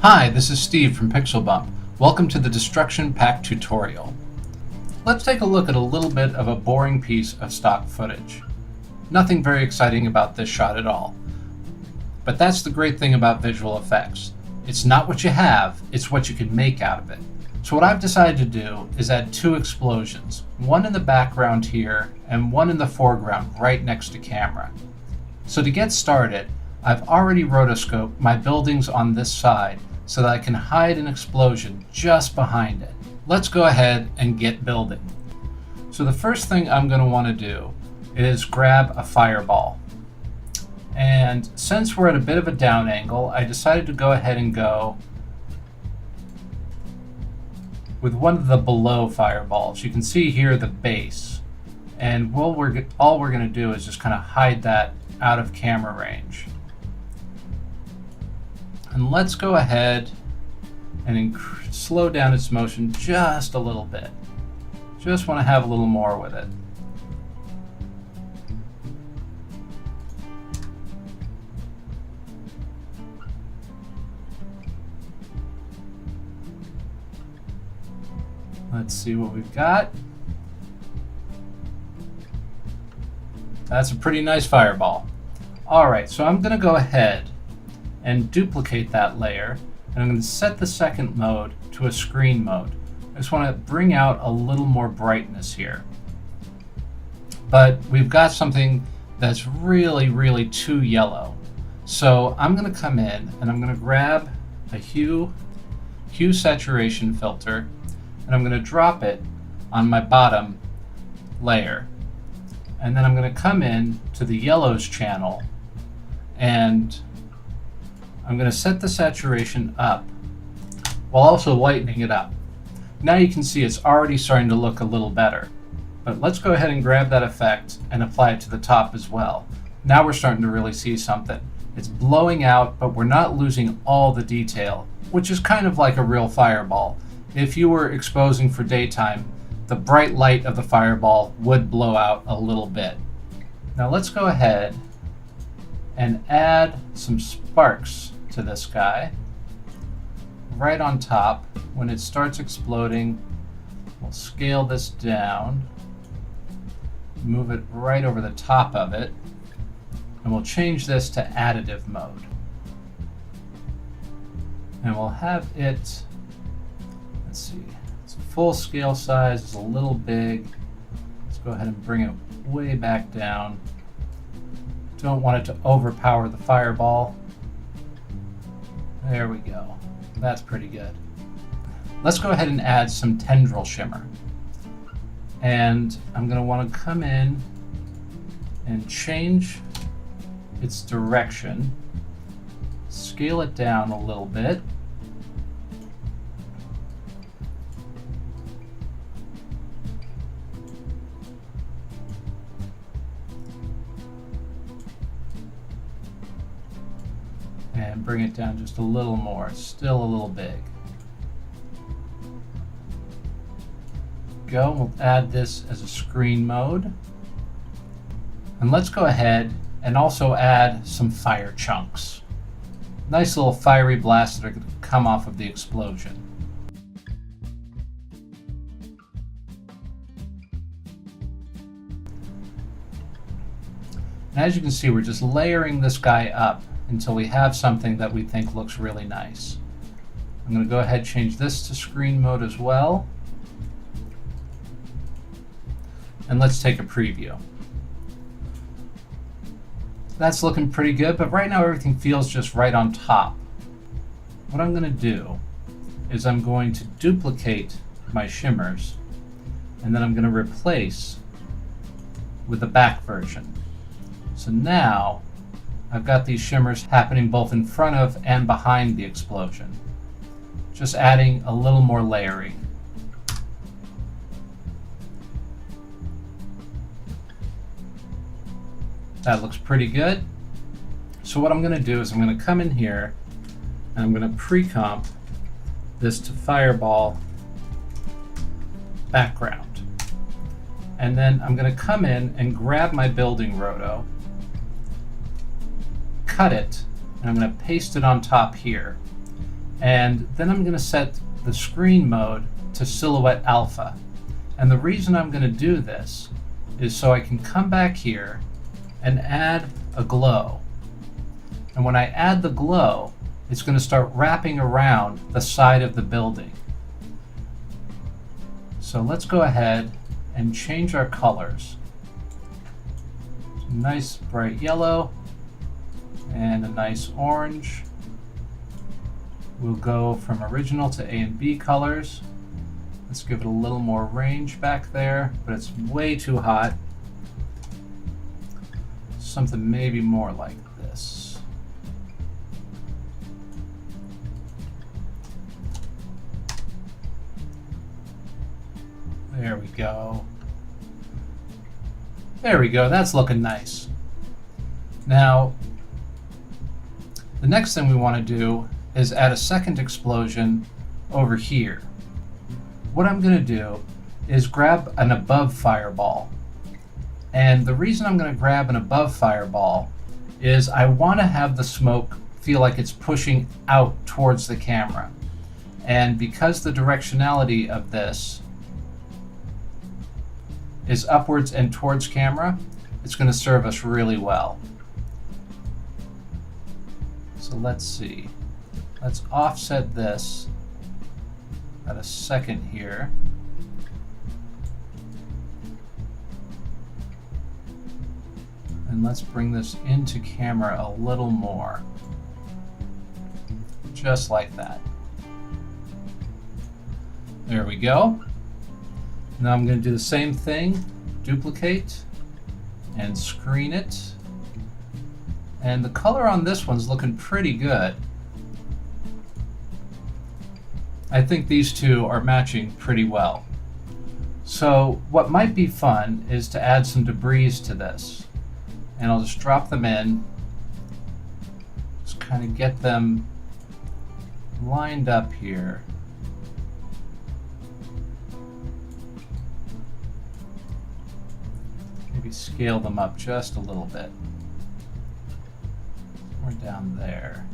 Hi, this is Steve from PixelBump. Welcome to the Destruction Pack tutorial. Let's take a look at a little bit of a boring piece of stock footage. Nothing very exciting about this shot at all. But that's the great thing about visual effects. It's not what you have, it's what you can make out of it. So what I've decided to do is add two explosions, one in the background here and one in the foreground right next to camera. So to get started, I've already rotoscoped my buildings on this side so that I can hide an explosion just behind it. Let's go ahead and get building. So the first thing I'm going to want to do is grab a fireball. And since we're at a bit of a down angle, I decided to go ahead and go with one of the below fireballs. You can see here the base. And all we're going to do is just kind of hide that out of camera range. And let's go ahead and slow down its motion just a little bit. Just want to have a little more with it. Let's see what we've got. That's a pretty nice fireball. All right, so I'm going to go ahead and duplicate that layer, and I'm going to set the second mode to a screen mode. I just want to bring out a little more brightness here. But we've got something that's really too yellow. So I'm going to come in and I'm going to grab a hue saturation filter, and I'm going to drop it on my bottom layer. And then I'm going to come in to the yellows channel, and I'm going to set the saturation up while also lightening it up. Now you can see it's already starting to look a little better. But let's go ahead and grab that effect and apply it to the top as well. Now we're starting to really see something. It's blowing out, but we're not losing all the detail, which is kind of like a real fireball. If you were exposing for daytime, the bright light of the fireball would blow out a little bit. Now let's go ahead and add some sparks to this guy right on top. When it starts exploding, we'll scale this down, move it right over the top of it, and we'll change this to additive mode. And we'll have it, let's see, it's full scale size, it's a little big. Let's go ahead and bring it way back down. Don't want it to overpower the fireball. There we go. That's pretty good. Let's go ahead and add some tendril shimmer. And I'm going to want to come in and change its direction, scale it down a little bit. And bring it down just a little more. It's still a little big. We'll add this as a screen mode. And let's go ahead and also add some fire chunks. Nice little fiery blasts that are going to come off of the explosion. And as you can see, we're just layering this guy up until we have something that we think looks really nice. I'm going to go ahead and change this to screen mode as well. And let's take a preview. That's looking pretty good, but right now everything feels just right on top. What I'm going to do is I'm going to duplicate my shimmers, and then I'm going to replace with the back version. So now I've got these shimmers happening both in front of and behind the explosion. Just adding a little more layering. That looks pretty good. So what I'm going to do is I'm going to come in here and I'm going to pre-comp this to fireball background. And then I'm going to come in and grab my building roto, cut it, and I'm going to paste it on top here. And then I'm going to set the screen mode to silhouette alpha. And the reason I'm going to do this is so I can come back here and add a glow. And when I add the glow, it's going to start wrapping around the side of the building. So let's go ahead and change our colors. Nice bright yellow and a nice orange. We'll go from original to A and B colors. Let's give it a little more range back there, but it's way too hot. Something maybe more like this. There we go. There we go, that's looking nice. Now, the next thing we want to do is add a second explosion over here. What I'm going to do is grab an above fireball. And the reason I'm going to grab an above fireball is I want to have the smoke feel like it's pushing out towards the camera. And because the directionality of this is upwards and towards camera, it's going to serve us really well. So let's see. Let's offset this at a second here. And let's bring this into camera a little more. Just like that. There we go. Now I'm going to do the same thing, duplicate and screen it. And the color on this one's looking pretty good. I think these two are matching pretty well. So what might be fun is to add some debris to this. And I'll just drop them in, just kind of get them lined up here. Maybe scale them up just a little bit. We're down there.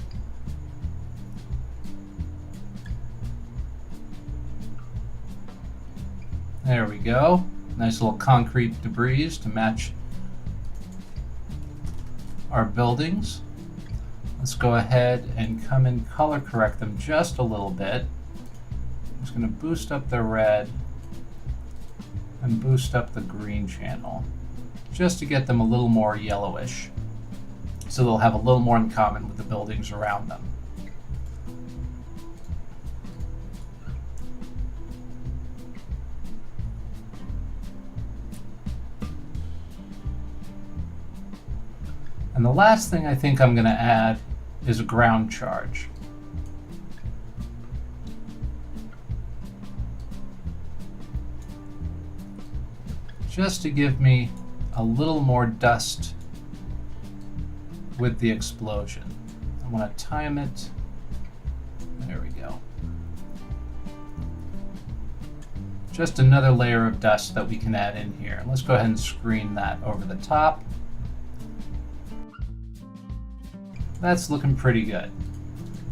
There we go. Nice little concrete debris to match our buildings. Let's go ahead and come and color correct them just a little bit. I'm just going to boost up the red and boost up the green channel just to get them a little more yellowish, so they'll have a little more in common with the buildings around them. And the last thing I think I'm going to add is a ground charge. Just to give me a little more dust with the explosion. I want to time it. There we go. Just another layer of dust that we can add in here. Let's go ahead and screen that over the top. That's looking pretty good.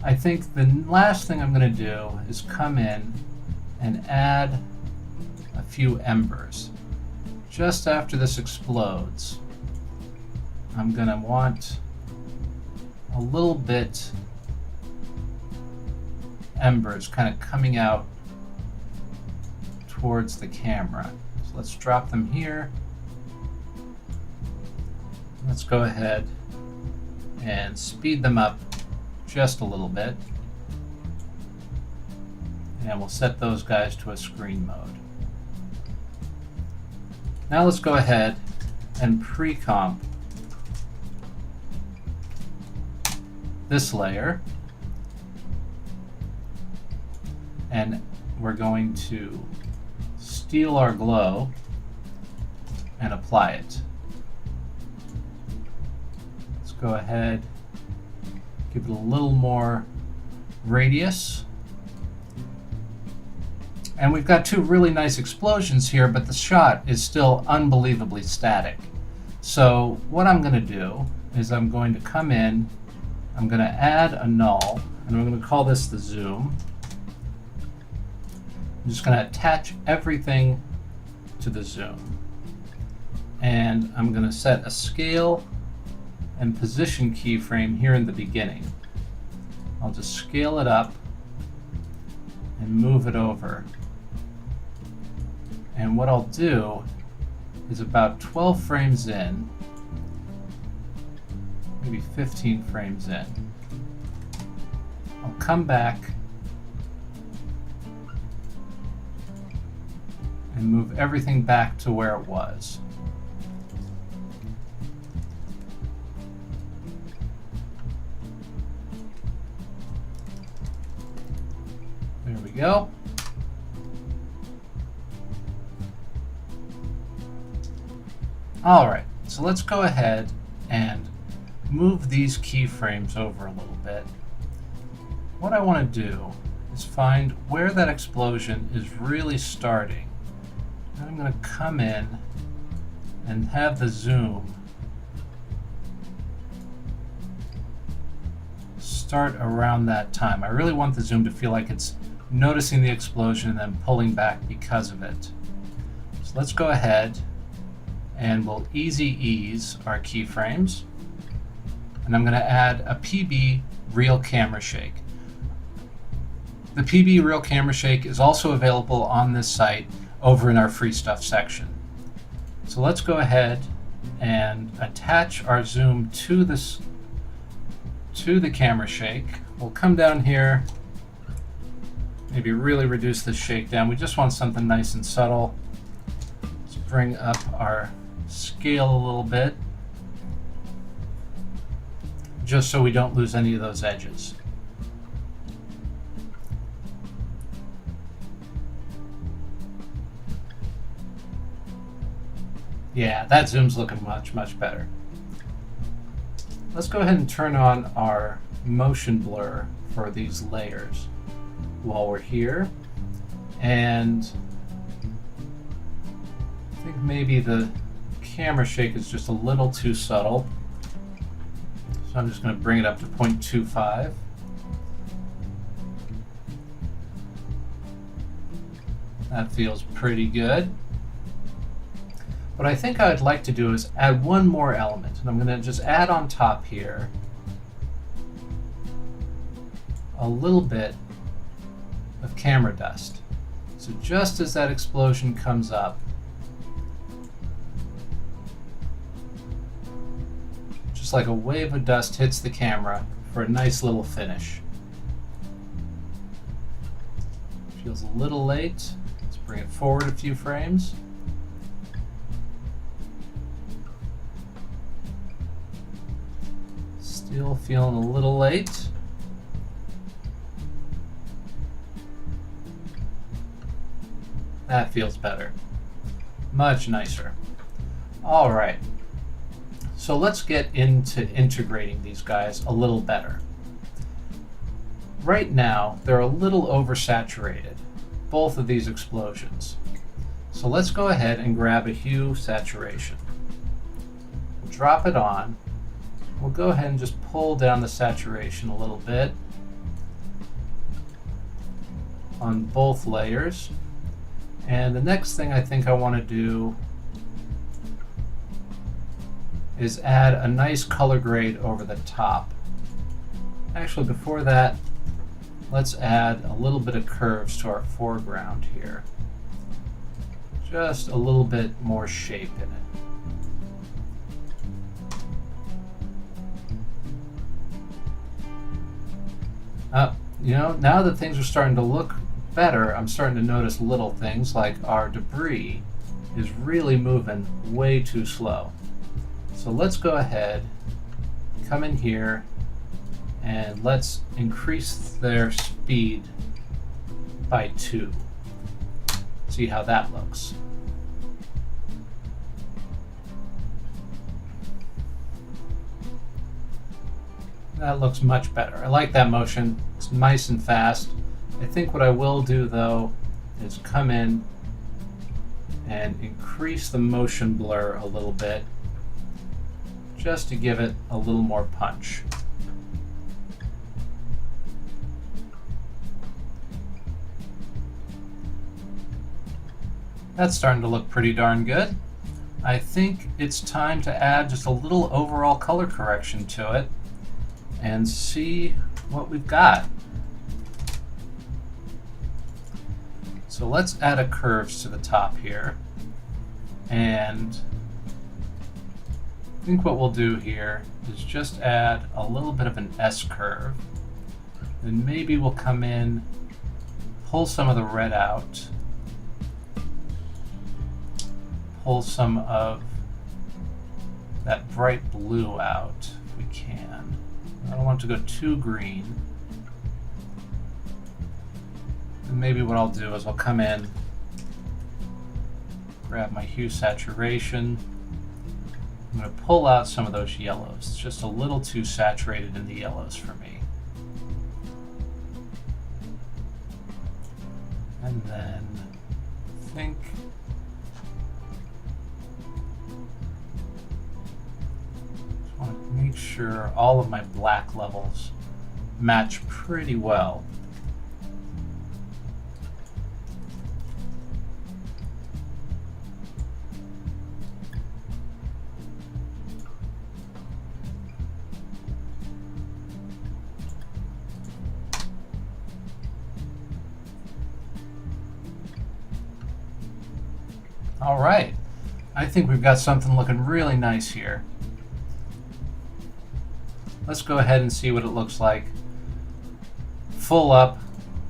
I think the last thing I'm going to do is come in and add a few embers. Just after this explodes, I'm going to want a little bit embers kind of coming out towards the camera. So let's drop them here. Let's go ahead and speed them up just a little bit. And we'll set those guys to a screen mode. Now let's go ahead and pre-comp this layer. And we're going to steal our glow and apply it. Go ahead, give it a little more radius. And we've got two really nice explosions here, but the shot is still unbelievably static. So what I'm going to do is I'm going to come in, I'm going to add a null, and I'm going to call this the zoom. I'm just going to attach everything to the zoom. And I'm going to set a scale and position keyframe here in the beginning. I'll just scale it up and move it over. And what I'll do is about 12 frames in, maybe 15 frames in, I'll come back and move everything back to where it was. There we go. All right, so let's go ahead and move these keyframes over a little bit. What I want to do is find where that explosion is really starting. And I'm going to come in and have the zoom start around that time. I really want the zoom to feel like it's noticing the explosion and then pulling back because of it. So let's go ahead and we'll easy ease our keyframes. And I'm going to add a PB real camera shake. The PB real camera shake is also available on this site over in our free stuff section. So let's go ahead and attach our zoom to this, to the camera shake. We'll come down here, maybe really reduce the shake down. We just want something nice and subtle. Let's bring up our scale a little bit, just so we don't lose any of those edges. Yeah, that zoom's looking much, much better. Let's go ahead and turn on our motion blur for these layers while we're here. And I think maybe the camera shake is just a little too subtle. So I'm just going to bring it up to 0.25. That feels pretty good. What I think I'd like to do is add one more element, and I'm going to just add on top here a little bit of camera dust. So just as that explosion comes up, just like a wave of dust hits the camera for a nice little finish. Feels a little late. Let's bring it forward a few frames. Still feeling a little late. That feels better. Much nicer. All right. So let's get into integrating these guys a little better. Right now, they're a little oversaturated, both of these explosions. So let's go ahead and grab a hue saturation. We'll drop it on. We'll go ahead and just pull down the saturation a little bit on both layers. And the next thing I think I want to do is add a nice color grade over the top. Actually, before that, let's add a little bit of curves to our foreground here. Just a little bit more shape in it. You know, now that things are starting to look better, I'm starting to notice little things like our debris is really moving way too slow. So let's go ahead, come in here, and let's increase their speed by 2. See how that looks. That looks much better. I like that motion. It's nice and fast. I think what I will do though is come in and increase the motion blur a little bit just to give it a little more punch. That's starting to look pretty darn good. I think it's time to add just a little overall color correction to it and see what we've got. So let's add a curves to the top here. And I think what we'll do here is just add a little bit of an S curve. Then maybe we'll come in, pull some of the red out, pull some of that bright blue out if we can. I don't want it to go too green. And maybe what I'll do is I'll come in, grab my hue saturation. I'm going to pull out some of those yellows. It's just a little too saturated in the yellows for me. And then I think just want to make sure all of my black levels match pretty well. All right, I think we've got something looking really nice here. Let's go ahead and see what it looks like full up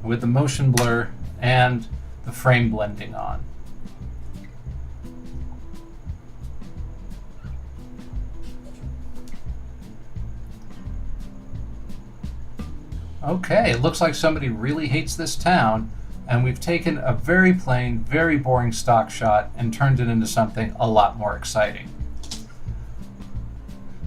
with the motion blur and the frame blending on. Okay, it looks like somebody really hates this town, and we've taken a very plain, very boring stock shot and turned it into something a lot more exciting.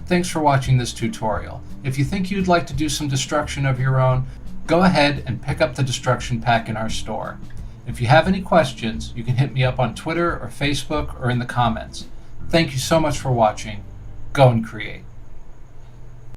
Thanks for watching this tutorial. If you think you'd like to do some destruction of your own, go ahead and pick up the destruction pack in our store. If you have any questions, you can hit me up on Twitter or Facebook or in the comments. Thank you so much for watching. Go and create.